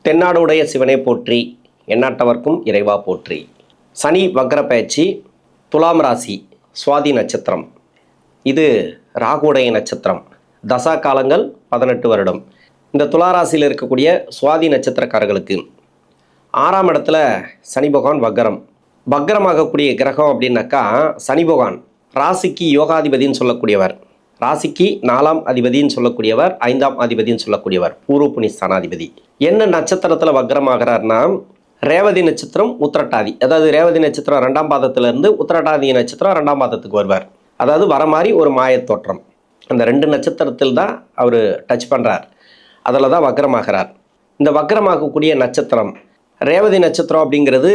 தென்னாடுடைய சிவனே போற்றி, எந்நாட்டவர்க்கும் இறைவா போற்றி. சனி வக்ர பயிற்சி, துலாம் ராசி, சுவாதி நட்சத்திரம். இது ராகுடைய நட்சத்திரம். தசா காலங்கள் 18 வருடம். இந்த துளாராசியில் இருக்கக்கூடிய சுவாதி நட்சத்திரக்காரர்களுக்கு 6ஆம் இடத்துல சனி பகவான் வக்ரம். வக்ரமாகக்கூடிய கிரகம் அப்படின்னாக்கா சனி பகவான் ராசிக்கு யோகாதிபதினு சொல்லக்கூடியவர், ராசிக்கு 4ஆம் அதிபதினு சொல்லக்கூடியவர், 5ஆம் அதிபதினு சொல்லக்கூடியவர், பூர்வ புண்ணியஸ்தானாதிபதி. என்ன நட்சத்திரத்தில் வக்ரமாகிறார்னா ரேவதி நட்சத்திரம், உத்திரட்டாதி. அதாவது ரேவதி நட்சத்திரம் 2ஆம் பாதத்திலிருந்து உத்திரட்டாதி நட்சத்திரம் 2ஆம் பாதத்துக்கு வருவார். அதாவது வர மாதிரி ஒரு மாயத்தோற்றம். அந்த 2 நட்சத்திரத்தில் தான் அவர் டச் பண்ணுறார். அதில் தான் வக்ரமாகிறார். இந்த வக்ரமாகக்கூடிய நட்சத்திரம் ரேவதி நட்சத்திரம் அப்படிங்கிறது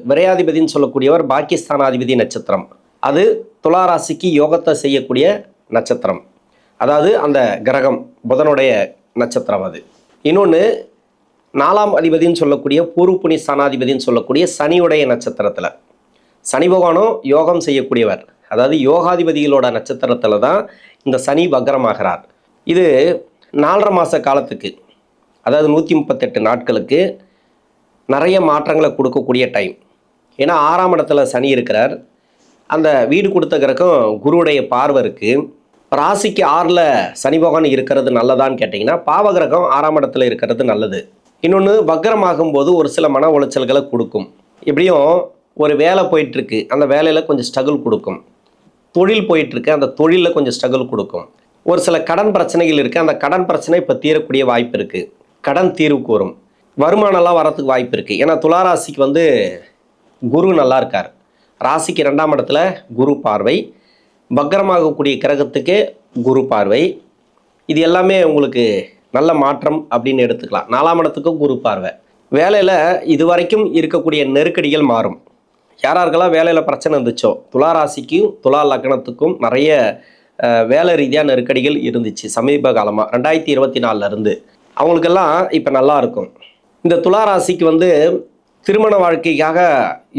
விரையாதிபதினு சொல்லக்கூடியவர், பாக்கியஸ்தானாதிபதி நட்சத்திரம். அது துளாராசிக்கு யோகத்தை செய்யக்கூடிய நட்சத்திரம். அதாவது அந்த கிரகம் புதனுடைய நட்சத்திரம். அது இன்னொன்று 4ஆம் அதிபதினு சொல்லக்கூடிய பூர்வ புண்ணிய ஸ்தானாதிபதினு சொல்லக்கூடிய சனியுடைய நட்சத்திரத்தில். சனி பகவானும் யோகம் செய்யக்கூடியவர். அதாவது யோகாதிபதிகளோட நட்சத்திரத்தில் தான் இந்த சனி வக்ரமாகிறார். இது 4.5 மாத காலத்துக்கு, அதாவது 138 நாட்களுக்கு நிறைய மாற்றங்களை கொடுக்கக்கூடிய டைம். ஏன்னா 6ஆம் இடத்துல சனி இருக்கிறார். அந்த வீடு கொடுத்த கிரகம் குருவுடைய பார்வை இருக்குது. ராசிக்கு 6ல் சனி பகவான் இருக்கிறது நல்லதான்னு கேட்டிங்கன்னா பாவகிரகம் 6ஆம் இடத்துல இருக்கிறது நல்லது. இன்னொன்று வக்ரமாகும்போது ஒரு சில மன உளைச்சல்களை கொடுக்கும். எப்படியும் ஒரு வேலை போயிட்டுருக்கு, அந்த வேலையில் கொஞ்சம் ஸ்ட்ரகிள் கொடுக்கும். தொழில் போயிட்டுருக்கு, அந்த தொழிலில் கொஞ்சம் ஸ்ட்ரகிள் கொடுக்கும். ஒரு சில கடன் பிரச்சனைகள் இருக்குது, அந்த கடன் பிரச்சனை இப்போ தீரக்கூடிய வாய்ப்பு இருக்குது. கடன் தீர்வுக்கு வரும். வருமானம்லாம் வரத்துக்கு வாய்ப்பு இருக்குது. ஏன்னா துளாராசிக்கு குரு நல்லா இருக்கார். ராசிக்கு 2ஆம் இடத்துல குரு பார்வை, வக்ரமாகக்கூடிய கிரகத்துக்கு குரு பார்வை. இது எல்லாமே உங்களுக்கு நல்ல மாற்றம் அப்படின்னு எடுத்துக்கலாம். 4ஆம் இடத்துக்கும் குரு பார்வை. வேலையில் இதுவரைக்கும் இருக்கக்கூடிய நெருக்கடிகள் மாறும். யாராருக்கெல்லாம் வேலையில் பிரச்சனை இருந்துச்சோ, துளாராசிக்கும் துலா லக்னத்துக்கும் நிறைய வேலை ரீதியாக நெருக்கடிகள் இருந்துச்சு சமீப காலமாக 2024 அவங்களுக்கெல்லாம் இப்போ நல்லா இருக்கும். இந்த துளாராசிக்கு திருமண வாழ்க்கைக்காக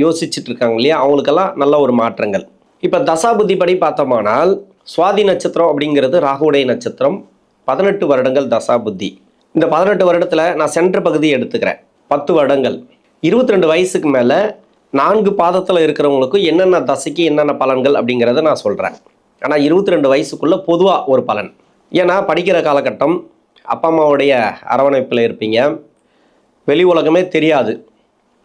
யோசிச்சுட்டு இருக்காங்க இல்லையா, அவங்களுக்கெல்லாம் நல்ல ஒரு மாற்றங்கள். இப்போ தசாபுத்தி படி பார்த்தோமானால் சுவாதி நட்சத்திரம் அப்படிங்கிறது ராகுடைய நட்சத்திரம். 18 வருடங்கள் தசாபுத்தி. இந்த 18 வருடத்தில் நான் சென்ட்ரு பகுதியை எடுத்துக்கிறேன். 10 வருடங்கள். 22 வயசுக்கு மேலே 4 பாதத்தில் இருக்கிறவங்களுக்கும் என்னென்ன தசைக்கு என்னென்ன பலன்கள் அப்படிங்கிறத நான் சொல்கிறேன். ஆனால் 22 வயசுக்குள்ளே பொதுவாக ஒரு பலன். ஏன்னா படிக்கிற காலகட்டம், அப்பா அம்மாவுடைய அரவணைப்பில் இருப்பீங்க, வெளி உலகமே தெரியாது.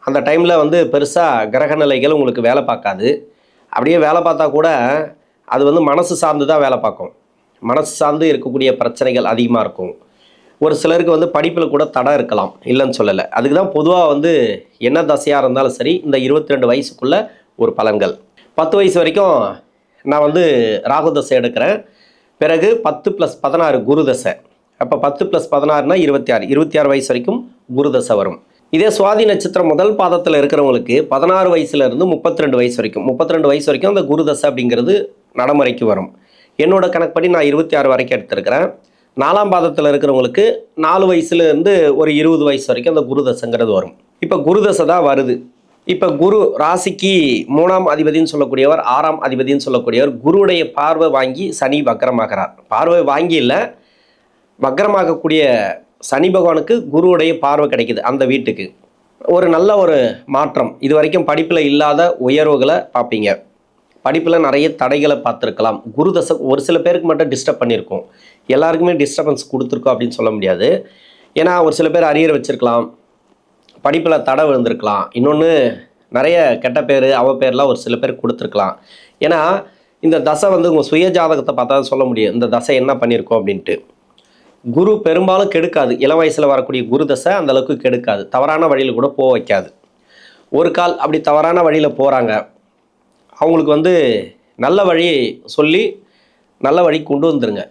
அந்த டைமில் பெருசாக கிரக நிலைகள் உங்களுக்கு வேலை பார்க்காது. அப்படியே வேலை பார்த்தா கூட அது மனசு சார்ந்து தான் வேலை பார்க்கும். மனசு சார்ந்து இருக்கக்கூடிய பிரச்சனைகள் அதிகமாக இருக்கும். ஒரு சிலருக்கு படிப்பில் கூட தடை இருக்கலாம், இல்லைன்னு சொல்லலை. அதுக்கு தான் பொதுவாக என்ன தசையாக இருந்தாலும் சரி இந்த 22 வயசுக்குள்ளே ஒரு பலன்கள். 10 வயசு வரைக்கும் நான் ராகு தசை எடுக்கிறேன். பிறகு 10 + 16 குரு தசை. அப்போ 10 + 16னா 26 வயசு வரைக்கும் குரு தசை வரும். இதே சுவாதி நட்சத்திரம் முதல் பாதத்தில் இருக்கிறவங்களுக்கு 16 வயசுலேருந்து 32 வயசு வரைக்கும் 32 வயசு வரைக்கும் அந்த குரு தசை அப்படிங்கிறது நடைமுறைக்கு வரும். என்னோட கணக்குப்படி நான் 26 வரைக்கும் எடுத்திருக்கிறேன். 4ஆம் பாதத்தில் இருக்கிறவங்களுக்கு 4 வயசுலேருந்து ஒரு 20 வயசு வரைக்கும் அந்த குரு தசைங்கிறது வரும். இப்போ குரு தசை தான் வருது. இப்போ குரு ராசிக்கு 3ஆம் அதிபதினு சொல்லக்கூடியவர், 6ஆம் அதிபதினு சொல்லக்கூடியவர் குருவுடைய பார்வை வாங்கி சனி வக்ரமாகிறார். பார்வை வாங்கி இல்லை, வக்ரமாகக்கூடிய சனி பகவானுக்கு குருவுடைய பார்வை கிடைக்குது. அந்த வீட்டுக்கு ஒரு நல்ல ஒரு மாற்றம். இது வரைக்கும் படிப்பில் இல்லாத உயர்வுகளை பார்ப்பீங்க. படிப்பில் நிறைய தடைகளை பார்த்துருக்கலாம். குரு தசை ஒரு சில பேருக்கு மட்டும் டிஸ்டர்ப் பண்ணியிருக்கோம். எல்லாருக்குமே டிஸ்டர்பன்ஸ் கொடுத்துருக்கோம் அப்படின்னு சொல்ல முடியாது. ஏன்னா ஒரு சில பேர் அரியர் வச்சுருக்கலாம், படிப்பில் தடை விழுந்திருக்கலாம், இன்னொன்று நிறைய கெட்ட பேர் பேர்லாம் ஒரு சில பேர் கொடுத்துருக்கலாம். ஏன்னா இந்த தசை உங்கள் சுய ஜாதகத்தை பார்த்தா சொல்ல முடியும் இந்த தசை என்ன பண்ணியிருக்கோம் அப்படின்ட்டு. குரு பெரும்பாலும் கெடுக்காது. இளம் வயசில் வரக்கூடிய குரு தசை அந்தளவுக்கு கெடுக்காது. தவறான வழியில் கூட போக வைக்காது. ஒரு கால் அப்படி தவறான வழியில் போகிறாங்க, அவங்களுக்கு நல்ல வழி சொல்லி நல்ல வழி கொண்டு வந்துருங்க.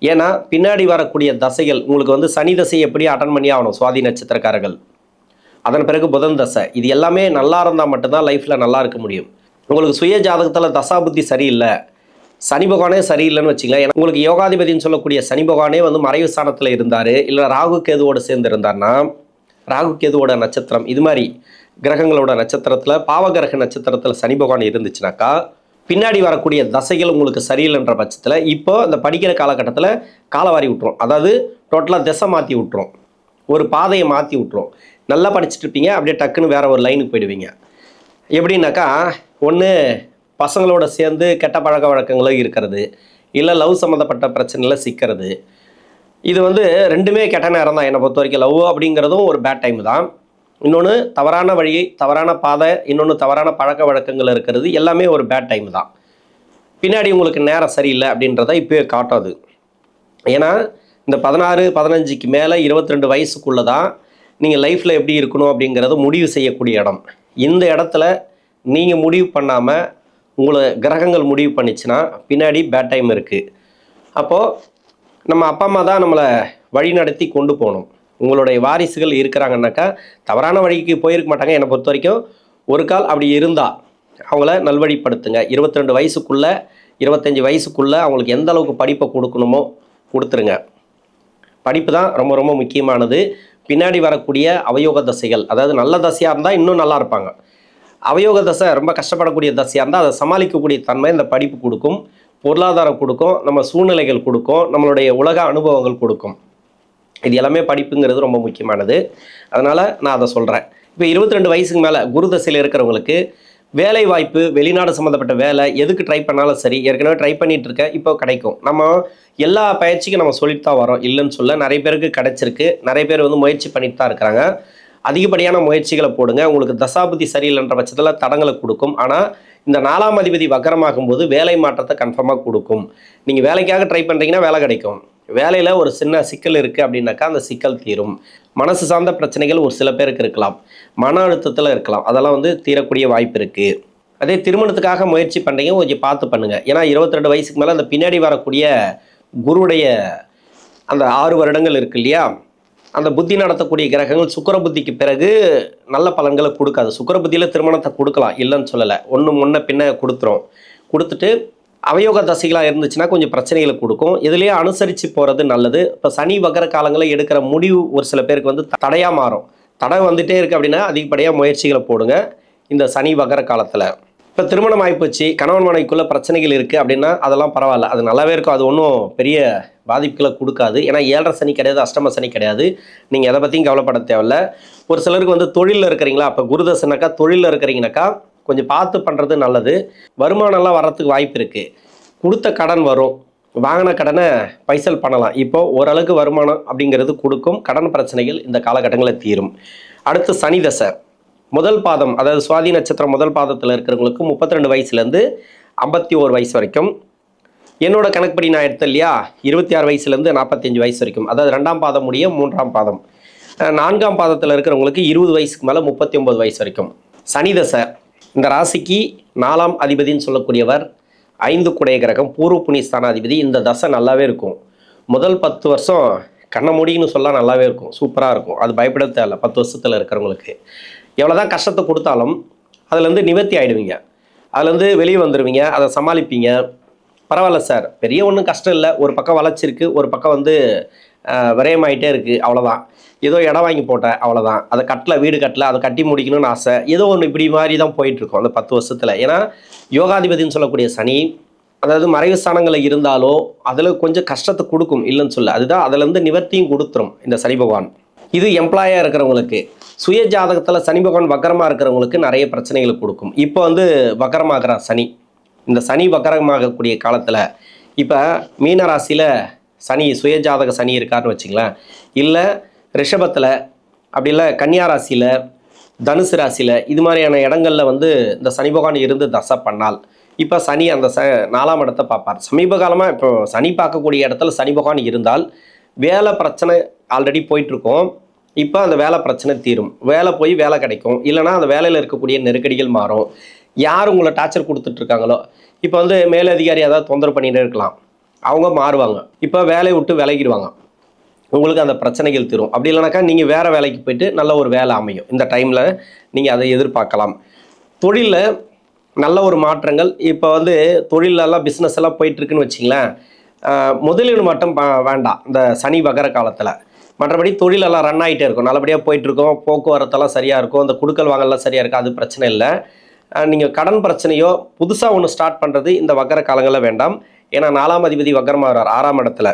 ஏன்னா பின்னாடி வரக்கூடிய தசைகள் உங்களுக்கு சனி தசை எப்படி அட்டன் பண்ணி ஆகணும் சுவாதி நட்சத்திரக்காரர்கள். அதன் பிறகு புதன் தசை. இது எல்லாமே நல்லா இருந்தால் மட்டும்தான் லைஃப்பில் நல்லா இருக்க முடியும். உங்களுக்கு சுய ஜாதகத்தில் தசாபுத்தி சரியில்லை, சனி பகவானே சரியில்லைன்னு வச்சுங்களேன். ஏன்னா உங்களுக்கு யோகாதிபதினு சொல்லக்கூடிய சனி பகவானே மறைவு ஸ்தானத்தில் இருந்தார், இல்லை ராகு கேதுவோடு சேர்ந்து இருந்தார்னா, ராகு கேதுவோட நட்சத்திரம் இது மாதிரி கிரகங்களோட நட்சத்திரத்தில் பாவகிரக நட்சத்திரத்தில் சனி பகவான் இருந்துச்சுனாக்கா பின்னாடி வரக்கூடிய தசைகள் உங்களுக்கு சரியில்லைன்ற பட்சத்தில் இப்போ இந்த படிக்கிற காலகட்டத்தில் காலவாரி விட்டுரும். அதாவது டோட்டலாக திசை மாற்றி விட்டுரும், ஒரு பாதையை மாற்றி விட்டுரும். நல்லா படிச்சுட்டு இருப்பீங்க, அப்படியே டக்குன்னு வேறு ஒரு லைனுக்கு போயிடுவீங்க. எப்படின்னாக்கா, ஒன்று பசங்களோட சேர்ந்து கெட்ட பழக்க வழக்கங்களும் இருக்கிறது, இல்லை லவ் சம்மந்தப்பட்ட பிரச்சனையில் சிக்கிறது. இது வந்து 2மே கெட்ட நேரம் தான் என்னை பொறுத்த வரைக்கும். லவ் அப்படிங்கிறதும் ஒரு பேட் டைம் தான். இன்னொன்று தவறான வழி, தவறான பாதை, இன்னொன்று தவறான பழக்க வழக்கங்கள் இருக்கிறது, எல்லாமே ஒரு பேட் டைம் தான். பின்னாடி உங்களுக்கு நேரம் சரியில்லை அப்படின்றத இப்போயே காட்டாது. ஏன்னா இந்த 16, 15க்கு மேலே 22 வயசுக்குள்ளே தான் நீங்கள் லைஃப்பில் எப்படி இருக்கணும் அப்படிங்கிறத முடிவு செய்யக்கூடிய இடம். இந்த இடத்துல நீங்கள் முடிவு பண்ணாமல் உங்களை கிரகங்கள் முடிவு பண்ணிச்சுன்னா பின்னாடி பேட் டைம் இருக்குது. அப்போது நம்ம அப்பா அம்மா தான் நம்மளை வழி நடத்தி கொண்டு போகணும். உங்களுடைய வாரிசுகள் இருக்கிறாங்கன்னாக்கா தவறான வழிக்கு போயிருக்க மாட்டாங்க. என்னை பொறுத்த வரைக்கும் ஒரு கால் அப்படி இருந்தால் அவங்கள நல்வழிப்படுத்துங்க. 22 வயசுக்குள்ளே 25 வயசுக்குள்ளே அவங்களுக்கு எந்த அளவுக்கு படிப்பை கொடுக்கணுமோ கொடுத்துருங்க. படிப்பு தான் ரொம்ப ரொம்ப முக்கியமானது. பின்னாடி வரக்கூடிய அவயோக தசைகள், அதாவது நல்ல தசையாக இருந்தால் இன்னும் நல்லா இருப்பாங்க. அவயோக தசை ரொம்ப கஷ்டப்படக்கூடிய தசையாக இருந்தால் அதை சமாளிக்கக்கூடிய தன்மை இந்த படிப்பு கொடுக்கும், பொருளாதாரம் கொடுக்கும், நம்ம சூழ்நிலைகள் கொடுக்கும், நம்மளுடைய உலக அனுபவங்கள் கொடுக்கும். இது எல்லாமே படிப்புங்கிறது ரொம்ப முக்கியமானது. அதனால் நான் அதை சொல்கிறேன். இப்போ 22 வயசுக்கு மேலே குரு தசையில் இருக்கிறவங்களுக்கு வேலை வாய்ப்பு, வெளிநாடு சம்மந்தப்பட்ட வேலை எதுக்கு ட்ரை பண்ணாலும் சரி, ஏற்கனவே ட்ரை பண்ணிகிட்டு இருக்கேன், இப்போ கிடைக்கும். நம்ம எல்லா பயிற்சிக்கும் நம்ம சொல்லிட்டு தான் வரோம், இல்லைன்னு சொல்ல. நிறைய பேருக்கு கிடைச்சிருக்கு, நிறைய பேர் வந்து முயற்சி பண்ணிட்டு தான் இருக்கிறாங்க. அதிகப்படியான முயற்சிகளை போடுங்க. உங்களுக்கு தசாபுத்தி சரியில்லைன்ற பட்சத்தில் தடங்களை கொடுக்கும். ஆனால் இந்த 4ஆம் அதிபதி வக்கரமாகும் போது வேலை மாற்றத்தை கன்ஃபார்மாக கொடுக்கும். நீங்கள் வேலைக்காக ட்ரை பண்ணுறீங்கன்னா வேலை கிடைக்கும். வேலையில் ஒரு சின்ன சிக்கல் இருக்குது அப்படின்னாக்கா அந்த சிக்கல் தீரும். மனசு சார்ந்த பிரச்சனைகள் ஒரு சில பேருக்கு இருக்கலாம், மன அழுத்தத்தில் இருக்கலாம், அதெல்லாம் வந்து தீரக்கூடிய வாய்ப்பு இருக்குது. அதே திருமணத்துக்காக முயற்சி பண்ணுறீங்க, கொஞ்சம் பார்த்து பண்ணுங்கள். ஏன்னா 22 வயசுக்கு மேலே அந்த பின்னாடி வரக்கூடிய குருவுடைய அந்த 6 வருடங்கள் இருக்குது இல்லையா, அந்த புத்தி நடத்தக்கூடிய கிரகங்கள் சுக்கிர புத்திக்கு பிறகு நல்ல பலன்களை கொடுக்காது. சுக்கிர புத்தியில் திருமணத்தை கொடுக்கலாம், இல்லைன்னு சொல்லலை. ஒன்று முன்ன பின்ன கொடுத்துட்டு அவயோக தசைகளாக இருந்துச்சுன்னா கொஞ்சம் பிரச்சனைகளை கொடுக்கும். இதுலேயே அனுசரித்து போகிறது நல்லது. இப்போ சனி வக்கர காலங்களில் எடுக்கிற முடிவு ஒரு சில பேருக்கு வந்து தடையாக மாறும். தடை வந்துகிட்டே இருக்குது அப்படின்னா அதிகப்படியாக முயற்சிகளை போடுங்க இந்த சனி வக்கர காலத்தில். இப்போ திருமணம் ஆகிப்போச்சு, கணவன் மனைவிக்குள்ளே பிரச்சனைகள் இருக்குது அப்படின்னா அதெல்லாம் பரவாயில்ல, அது நல்லாவே இருக்கும். அது ஒன்றும் பெரிய பாதிப்புகளை கொடுக்காது. ஏன்னா 7.5 சனி கிடையாது, அஷ்டம சனி கிடையாது. நீங்கள் எதை பற்றியும் கவலைப்பட தேவையில்ல. ஒரு சிலருக்கு வந்து தொழிலில் இருக்கிறீங்களா, இப்போ குருதசனாக்கா தொழிலில் இருக்கிறீங்கனாக்கா கொஞ்சம் பார்த்து பண்ணுறது நல்லது. வருமானம்லாம் வர்றதுக்கு வாய்ப்பு இருக்குது. கொடுத்த கடன் வரும், வாங்கின கடனை பைசல் பண்ணலாம். இப்போது ஓரளவுக்கு வருமானம் அப்படிங்கிறது கொடுக்கும். கடன் பிரச்சனைகள் இந்த காலகட்டங்களில் தீரும். அடுத்து சனி தசை முதல் பாதம், அதாவது சுவாதி நட்சத்திரம் முதல் பாதத்தில் இருக்கிறவங்களுக்கு 32 வயசுலேருந்து 51 வயசு வரைக்கும். என்னோட கணக்குப்படி நான் எடுத்தேன் இல்லையா, 26 வயசுலேருந்து 45 வயசு வரைக்கும், அதாவது 2ஆம் பாதம் முடிய 3ஆம் பாதம். 4ஆம் பாதத்தில் இருக்கிறவங்களுக்கு 20 வயசுக்கு மேலே 39 வயசு வரைக்கும் சனி தசை. இந்த ராசிக்கு 4ஆம் அதிபதினு சொல்லக்கூடியவர் 5 குடைய கிரகம், பூர்வ புண்ணிய ஸ்தானாதிபதி. இந்த தசை நல்லாவே இருக்கும். முதல் 10 வருஷம் கண்ண முடின்னு சொல்ல நல்லாவே இருக்கும், சூப்பராக இருக்கும். அது பயப்பட தேவையில்ல. 10 வருஷத்தில் இருக்கிறவங்களுக்கு எவ்வளோதான் கஷ்டத்தை கொடுத்தாலும் அதுலேருந்து நிவர்த்தி ஆகிடுவீங்க, அதுலேருந்து வெளியே வந்துடுவீங்க, அதை சமாளிப்பீங்க. பரவாயில்ல சார், பெரிய ஒன்றும் கஷ்டம் இல்லை, ஒரு பக்கம் வளர்ச்சிருக்கு, ஒரு பக்கம் வந்து விரயமாயிட்டே இருக்குது, அவ்வளோதான். ஏதோ இடம் வாங்கி போட்டேன், அவ்வளோதான். அதை வீடு கட்டல, அதை கட்டி முடிக்கணும்னு ஆசை, ஏதோ ஒன்று இப்படி மாதிரி தான் போயிட்டுருக்கோம் அந்த 10 வருஷத்தில். ஏன்னா யோகாதிபதினு சொல்லக்கூடிய சனி, அதாவது மறைவு ஸ்தானங்களில் இருந்தாலோ அதில் கொஞ்சம் கஷ்டத்தை கொடுக்கும், இல்லைன்னு சொல்ல. அதுதான் அதிலேருந்து நிவர்த்தியும் கொடுத்துரும் இந்த சனி பகவான். இது எம்ப்ளாயாக இருக்கிறவங்களுக்கு, சுய ஜாதகத்தில் சனி பகவான் வக்கரமாக இருக்கிறவங்களுக்கு நிறைய பிரச்சனைகளை கொடுக்கும். இப்போ வந்து வக்கரமாகிற சனி, இந்த சனி வக்கரமாகக்கூடிய காலத்தில் இப்போ மீன ராசியில் சனி சுய ஜாதக சனி இருக்காருன்னு வச்சுங்களேன், இல்லை ரிஷபத்தில், அப்படி இல்லை கன்னியா ராசியில், தனுசு ராசியில், இது மாதிரியான இடங்களில் வந்து இந்த சனி பகவான் இருந்து தசை பண்ணால் இப்போ சனி அந்த 4ஆம் இடத்தை பார்ப்பார். சமீப காலமாக இப்போ சனி பார்க்கக்கூடிய இடத்துல சனி பகவான் இருந்தால் வேலை பிரச்சனை ஆல்ரெடி போயிட்டுருக்கோம். இப்போ அந்த வேலை பிரச்சனை தீரும், வேலை போய் வேலை கிடைக்கும். இல்லைனா அந்த வேலையில் இருக்கக்கூடிய நெருக்கடிகள் மாறும். யார் உங்களை டார்ச்சர் கொடுத்துட்ருக்காங்களோ, இப்போ வந்து மேலதிகாரி ஏதாவது தொந்தரவு பண்ணிகிட்டே இருக்கலாம், அவங்க மாறுவாங்க. இப்போ வேலையை விட்டு விலகிடுவாங்க, உங்களுக்கு அந்த பிரச்சனைகள் தீரும். அப்படி இல்லைனாக்கா நீங்கள் வேறு வேலைக்கு போய்ட்டு நல்ல ஒரு வேலை அமையும். இந்த டைமில் நீங்கள் அதை எதிர்பார்க்கலாம். தொழிலில் நல்ல ஒரு மாற்றங்கள். இப்போ வந்து தொழிலெல்லாம் பிஸ்னஸ் எல்லாம் போயிட்டுருக்குன்னு வச்சிங்களேன், முதலீடு மட்டும் வேண்டாம் இந்த சனி வகர காலத்தில். மற்றபடி தொழிலெல்லாம் ரன் ஆகிட்டே இருக்கும், நல்லபடியாக போயிட்டுருக்கோம், போக்குவரத்தெல்லாம் சரியாக இருக்கும், அந்த குடுக்கல் வாங்கலாம் சரியாக இருக்குது, அது பிரச்சனை இல்லை. நீங்கள் கடன் பிரச்சனையோ புதுசாக ஒன்று ஸ்டார்ட் பண்ணுறது இந்த வக்கர காலங்களில் வேண்டாம். ஏன்னா 4ஆம் அதிபதி வக்கரமாகிறார் 6ஆம் இடத்துல.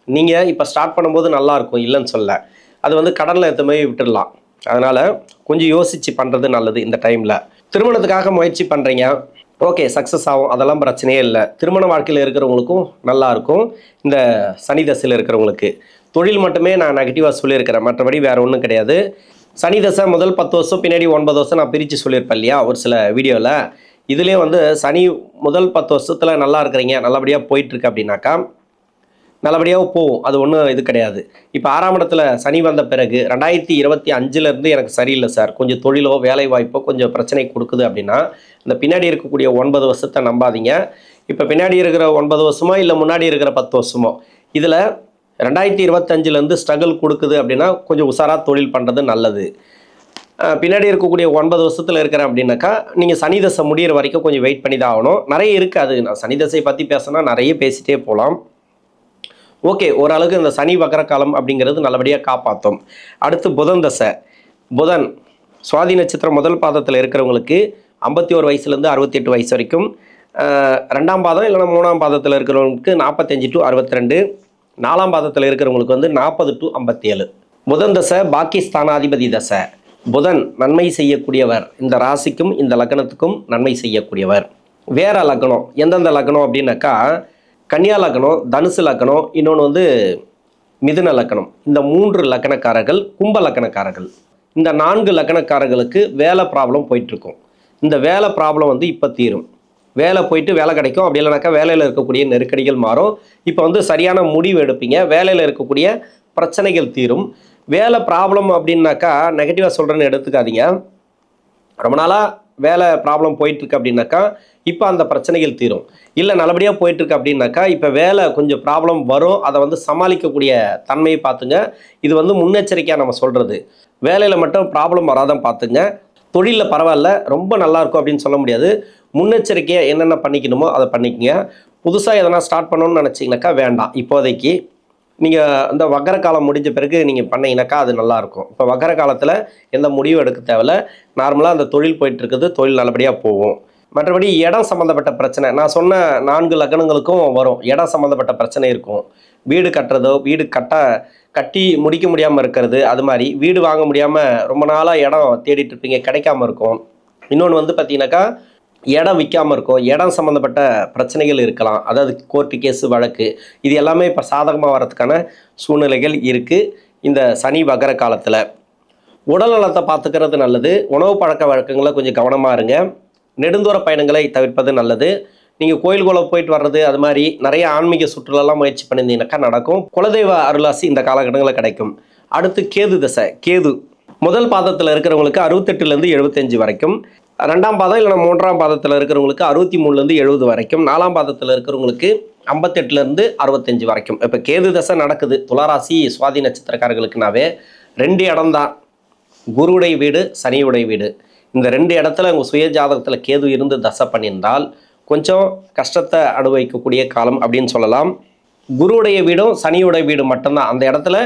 நீங்கள் இப்போ ஸ்டார்ட் பண்ணும்போது நல்லாயிருக்கும், இல்லைன்னு சொல்ல. அது வந்து கடனில் எத்தமே விட்டுடலாம். அதனால் கொஞ்சம் யோசித்து பண்ணுறது நல்லது இந்த டைமில். திருமணத்துக்காக முயற்சி பண்ணுறீங்க, ஓகே சக்ஸஸ் ஆகும், அதெல்லாம் பிரச்சனையே இல்லை. திருமண வாழ்க்கையில் இருக்கிறவங்களுக்கும் நல்லாயிருக்கும். இந்த சனி தசையில் இருக்கிறவங்களுக்கு தொழில் மட்டுமே நான் நெகட்டிவாக சொல்லியிருக்கிறேன், மற்றபடி வேறு ஒன்றும் கிடையாது. சனி தசை முதல் 10 வருஷம், பின்னாடி 9 வருஷம் நான் பிரித்து சொல்லியிருப்பேன் இல்லையா ஒரு சில வீடியோவில். இதுலேயே வந்து சனி முதல் 10 வருஷத்தில் நல்லா இருக்கிறீங்க, நல்லபடியாக போயிட்டுருக்கு அப்படின்னாக்கா நல்லபடியாக போகும், அது ஒன்றும் இது கிடையாது. இப்போ 6ஆம் இடத்துல சனி வந்த பிறகு 2025 எனக்கு சரியில்லை சார், கொஞ்சம் தொழிலோ வேலை வாய்ப்போ கொஞ்சம் பிரச்சனை கொடுக்குது அப்படின்னா இந்த பின்னாடி இருக்கக்கூடிய 9 வருஷத்தை நம்பாதீங்க. இப்போ பின்னாடி இருக்கிற 9 வருஷமோ இல்லை முன்னாடி இருக்கிற 10 வருஷமோ, இதில் 2025 ஸ்ட்ரகிள் கொடுக்குது அப்படின்னா கொஞ்சம் உஷாராக தொழில் பண்ணுறது நல்லது. பின்னாடி இருக்கக்கூடிய 9 வருஷத்தில் இருக்கிறேன் அப்படின்னாக்கா நீங்கள் சனி தசை முடிகிற வரைக்கும் கொஞ்சம் வெயிட் பண்ணி தான் ஆகணும். நிறைய இருக்காது, நான் சனி தசையை பற்றி பேசினா நிறைய பேசிகிட்டே போகலாம். ஓகே, ஓரளவுக்கு இந்த சனி வக்கர காலம் அப்படிங்கிறது நல்லபடியாக காப்பாற்றும். அடுத்து புதன் தசை. புதன் சுவாதி நட்சத்திரம் முதல் பாதத்தில் இருக்கிறவங்களுக்கு 51 வயசுலேருந்து 68 வயசு வரைக்கும், 2ஆம் பாதம் இல்லைனா 3ஆம் பாதத்தில் இருக்கிறவங்களுக்கு 45 to 62, 4ஆம் பாதத்தில் இருக்கிறவங்களுக்கு வந்து 40 to 57. புதன் தசை பாக்கிஸ்தானாதிபதி தசை. புதன் நன்மை செய்யக்கூடியவர், இந்த ராசிக்கும் இந்த லக்னத்துக்கும் நன்மை செய்யக்கூடியவர். வேற லக்னம் எந்தெந்த லக்னம் அப்படின்னாக்கா கன்னியா லக்னம், தனுசு லக்னம், இன்னொன்று வந்து மிதுன லக்னம். இந்த 3 லக்னக்காரர்கள் கும்ப லக்னக்காரர்கள். இந்த 4 லக்னக்காரர்களுக்கு வேலை ப்ராப்ளம் போயிட்டுருக்கும். இந்த வேலை ப்ராப்ளம் வந்து இப்போ தீரும். வேலை போயிட்டு வேலை கிடைக்கும், அப்படி இல்லைனாக்கா வேலையில் இருக்கக்கூடிய நெருக்கடிகள் மாறும். இப்போ வந்து சரியான முடிவு எடுப்பீங்க, வேலையில் இருக்கக்கூடிய பிரச்சனைகள் தீரும். வேலை ப்ராப்ளம் அப்படின்னாக்கா நெகட்டிவாக சொல்கிறேன்னு எடுத்துக்காதீங்க. ரொம்ப நாளாக வேலை ப்ராப்ளம் போயிட்டுருக்கு அப்படின்னாக்கா இப்போ அந்த பிரச்சனைகள் தீரும். இல்லை நல்லபடியாக போயிட்டுருக்கு அப்படின்னாக்கா இப்போ வேலை கொஞ்சம் ப்ராப்ளம் வரும், அதை வந்து சமாளிக்கக்கூடிய தன்மையை பார்த்துங்க. இது வந்து முன்னெச்சரிக்கையாக நம்ம சொல்கிறது. வேலையில் மட்டும் ப்ராப்ளம் வராதான் பார்த்துங்க. தொழிலில் பரவாயில்ல, ரொம்ப நல்லாயிருக்கும் அப்படின்னு சொல்ல முடியாது. முன்னெச்சரிக்கையாக என்னென்ன பண்ணிக்கணுமோ அதை பண்ணிக்கங்க. புதுசாக எதனா ஸ்டார்ட் பண்ணணும்னு நினச்சிங்கனாக்கா வேண்டாம். இப்போதைக்கு நீங்கள் அந்த வக்கர காலம் முடிஞ்ச பிறகு நீங்கள் பண்ணிங்கனாக்கா அது நல்லாயிருக்கும். இப்போ வக்கர காலத்தில் எந்த முடிவும் எடுக்க தேவையில்ல, நார்மலாக அந்த தொழில் போயிட்டுருக்குது, தொழில் நல்லபடியாக போகும். மற்றபடி இடம் சம்மந்தப்பட்ட பிரச்சனை நான் சொன்ன 4 லக்னங்களுக்கும் வரும். இடம் சம்மந்தப்பட்ட பிரச்சனை இருக்கும். வீடு கட்டுறதோ, வீடு கட்டி முடிக்க முடியாமல் இருக்கிறது, அது மாதிரி வீடு வாங்க முடியாமல் ரொம்ப நாளாக இடம் தேடிட்டு இருப்பீங்க, கிடைக்காம இருக்கும். இன்னொன்று வந்து பார்த்தீங்கன்னாக்கா இடம் விற்காமல் இருக்கும், இடம் சம்மந்தப்பட்ட பிரச்சனைகள் இருக்கலாம். அதாவது கோர்ட்டு கேஸு வழக்கு, இது எல்லாமே இப்போ சாதகமாக வரதுக்கான சூழ்நிலைகள் இருக்குது இந்த சனி வக்கர காலத்தில். உடல் நலத்தை பார்த்துக்கிறது நல்லது. உணவு பழக்க வழக்கங்களை கொஞ்சம் கவனமாக இருங்க. நெடுந்தூர பயணங்களை தவிர்ப்பது நல்லது. நீங்கள் கோயில்குள்ளே போயிட்டு வர்றது, அது மாதிரி நிறைய ஆன்மீக சுற்றுலாலாம் முயற்சி பண்ணியிருந்தீங்கன்னாக்கா நடக்கும். குலதெய்வ அருளாசி இந்த காலகட்டங்களில் கிடைக்கும். அடுத்து கேது தசை. கேது முதல் பாதத்தில் இருக்கிறவங்களுக்கு 68லேருந்து 75 வரைக்கும், 2ஆம் பாதம் இல்லைனா 3ஆம் பாதத்தில் இருக்கிறவங்களுக்கு 63லேருந்து 70 வரைக்கும், 4ஆம் பாதத்தில் இருக்கிறவங்களுக்கு 58லேருந்து 65 வரைக்கும். இப்போ கேது தசை நடக்குது துளாராசி சுவாதி நட்சத்திரக்காரர்களுக்குனாவே 2 இடம் தான், குருவுடைய வீடு, சனியுடைய வீடு. இந்த 2 இடத்துல உங்கள் சுய ஜாதகத்தில் கேது இருந்து தசை பண்ணியிருந்தால் கொஞ்சம் கஷ்டத்தை அனுபவிக்கக்கூடிய காலம் அப்படின்னு சொல்லலாம். குருவுடைய வீடும் சனியுடைய வீடு மட்டும்தான் அந்த இடத்துல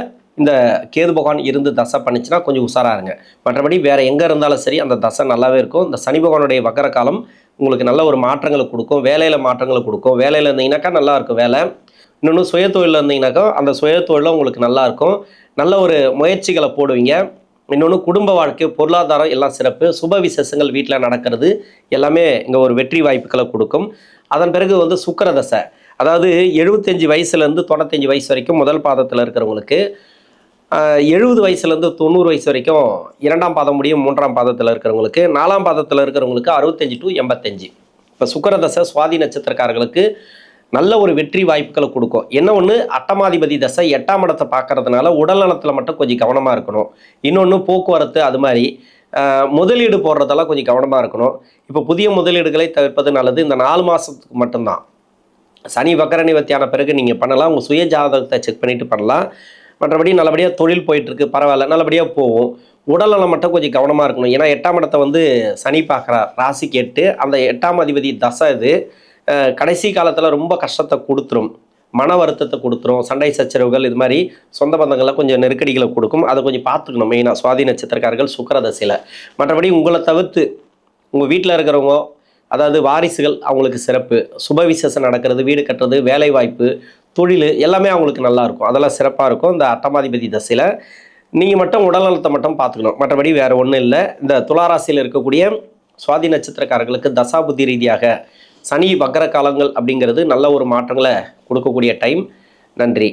இந்த கேது பகவான் இருந்து தசை பண்ணிச்சுன்னா கொஞ்சம் உஷாராக இருங்க. மற்றபடி வேறு எங்கே இருந்தாலும் சரி அந்த தசை நல்லாவே இருக்கும். இந்த சனி பகவானுடைய வக்கர காலம் உங்களுக்கு நல்ல ஒரு மாற்றங்களை கொடுக்கும், வேலையில் மாற்றங்களை கொடுக்கும். வேலையில் இருந்தீங்கன்னாக்கா நல்லாயிருக்கும் வேலை. இன்னொன்று சுய தொழிலில் இருந்தீங்கன்னாக்கா அந்த சுய தொழிலும் உங்களுக்கு நல்லாயிருக்கும், நல்ல ஒரு முயற்சிகளை போடுவீங்க. இன்னொன்று குடும்ப வாழ்க்கை, பொருளாதாரம் எல்லாம் சிறப்பு. சுப விசேஷங்கள் வீட்டில் நடக்கிறது எல்லாமே இங்கே ஒரு வெற்றி வாய்ப்புகளை கொடுக்கும். அதன் பிறகு வந்து சுக்கிர தசை, அதாவது 75 வயசுலேருந்து 95 வயசு வரைக்கும் முதல் பாதத்தில் இருக்கிறவங்களுக்கு, 70 வயசுலேருந்து 90 வயசு வரைக்கும் 2ஆம் பாதம் முடியும் 3ஆம் பாதத்தில் இருக்கிறவங்களுக்கு, 4ஆம் பாதத்தில் இருக்கிறவங்களுக்கு 65 to 85. இப்போ சுக்கிர தசை சுவாதி நட்சத்திரக்காரர்களுக்கு நல்ல ஒரு வெற்றி வாய்ப்புகளை கொடுக்கும். என்ன ஒன்று, அட்டமாதிபதி தசை 8ஆம் இடத்தை பார்க்கறதுனால உடல் நலத்தில் மட்டும் கொஞ்சம் கவனமாக இருக்கணும். இன்னொன்று போக்குவரத்து, அது மாதிரி முதலீடு போடுறதெல்லாம் கொஞ்சம் கவனமாக இருக்கணும். இப்போ புதிய முதலீடுகளை தவிர்ப்பது நல்லது. இந்த 4 மாதத்துக்கு மட்டும்தான். சனி வக்கர நிவர்த்தியான பிறகு நீங்கள் பண்ணலாம், உங்கள் சுய ஜாதகத்தை செக் பண்ணிவிட்டு பண்ணலாம். மற்றபடி நல்லபடியாக தொழில் போயிட்டுருக்கு, பரவாயில்ல, நல்லபடியாக போகும். உடல்நலம் மட்டும் கொஞ்சம் கவனமாக இருக்கணும். ஏன்னா 8ஆம் இடத்தை வந்து சனி பார்க்குறார், ராசிக்கு 8. அந்த 8ஆம் அதிபதி தசை இது கடைசி காலத்தில் ரொம்ப கஷ்டத்தை கொடுத்துரும், மன வருத்தத்தை கொடுத்துரும், சண்டை சச்சரவுகள், இது மாதிரி சொந்த பந்தங்களில் கொஞ்சம் நெருக்கடிகளை கொடுக்கும். அதை கொஞ்சம் பார்த்துக்கணும் மெயினாக சுவாதி நட்சத்திரக்காரர்கள் சுக்கிர தசையில். மற்றபடி உங்களை தவிர்த்து உங்கள் வீட்டில் இருக்கிறவங்க, அதாவது வாரிசுகள், அவங்களுக்கு சிறப்பு. சுப விசேஷம் நடக்கிறது, வீடு கட்டுறது, வேலை வாய்ப்பு, தொழில் எல்லாமே அவங்களுக்கு நல்லாயிருக்கும், அதெல்லாம் சிறப்பாக இருக்கும் இந்த அட்டமாதிபதி தசையில். நீங்கள் மட்டும் உடல்நலத்தை மட்டும் பார்த்துக்கணும், மற்றபடி வேறு ஒன்றும் இல்லை. இந்த துளாராசியில் இருக்கக்கூடிய சுவாதி நட்சத்திரக்காரர்களுக்கு தசாபுத்தி ரீதியாக சனி வக்கர காலங்கள் அப்படிங்கிறது நல்ல ஒரு மாற்றங்களை கொடுக்கக்கூடிய டைம். நன்றி.